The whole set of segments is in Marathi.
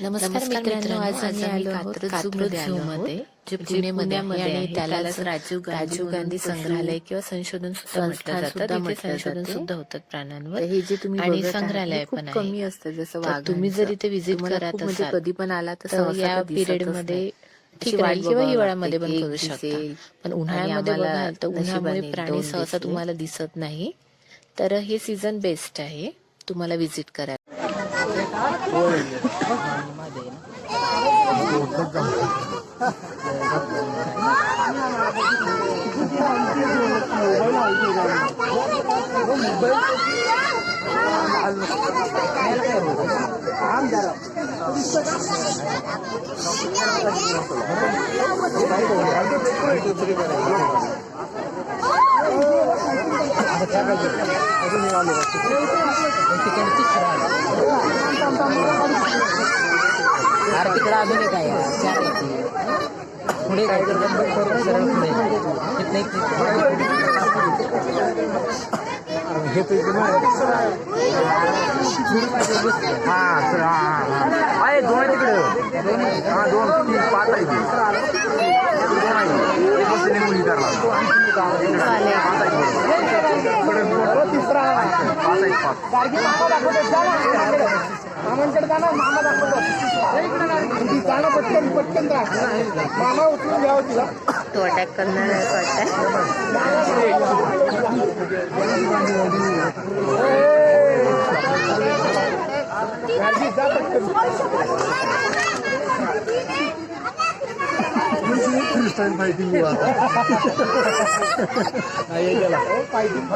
नमस्कार मित्रांनो, आज आम्ही आलो आहोत कात्रज झू मध्ये, जे पुण्यामध्ये आहे आणि त्यालाच राजीव गांधी संग्रहालय किंवा संशोधन संस्था सुद्धा संशोधन सुद्धा होतात प्राण्यांवर. हे जे तुम्ही आणि बघत संग्रहालय आहे, खूप पण कमी आहे. असतं जसं तर तुम्ही जर इथे विजिट करत म्हणजे असाल कधी पण आला तर तर सहसा या तर पिरियड दिसतच मध्ये नाही. ठीक राहील किंवा हिवाळ्यामध्ये पण करू शकता. पण उन्हाळ्यामध्ये आम्हाला बघाल तर उन्हामुळे नशिबाने प्राणी 2 सहसा दिसले. तुम्हाला दिसत नाही. तर हे सीझन बेस्ट आहे तुम्हाला विजिट करायला. तिकडे अजून एक आहे पुढे काय सरळ पुढे आहे दोन तिकडे 2-3-5 मामा उचलून घ्यावं तिला. तो अटॅक करणार आहे फायटिंग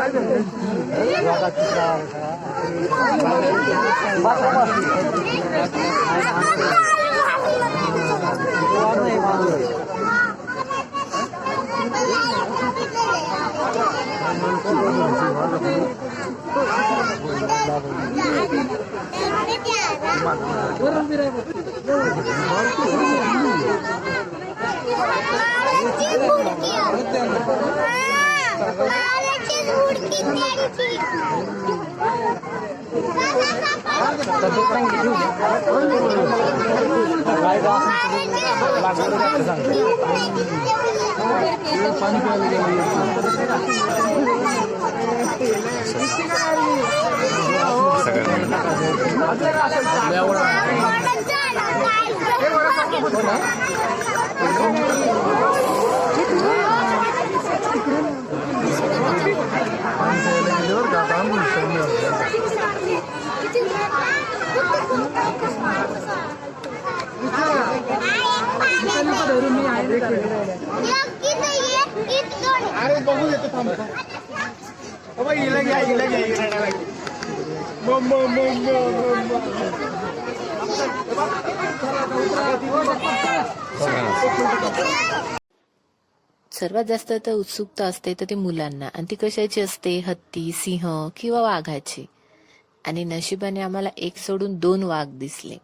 अरे बघू येतो थांब. हिला घ्या सर्वात जास्त तर उत्सुकता असते तर ते मुलांना, आणि ती कशाची असते, हत्ती, सिंह किंवा वाघाची. आणि नशिबाने आम्हाला एक सोडून 2 वाघ दिसले.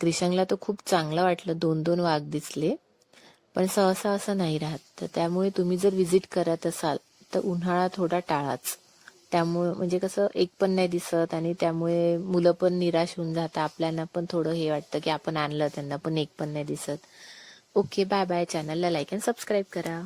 क्रिशांगला तर खूप चांगलं वाटलं, 2-2 वाघ दिसले. पण सहसा असं नाही राहत. तर त्यामुळे तुम्ही जर विजिट करत असाल तर उन्हाळा थोडा टाळाच. त्यामुळे म्हणजे कसं एक पण नाही दिसत आणि त्यामुळे मुलं पण निराश होऊन जातात. आपल्याला पण थोडं हे वाटतं की आपण आणलं, त्यांना पण एक पण नाही दिसत. Okay, bye bye. चॅनलला लाईक अँड सबस्क्राईब करा.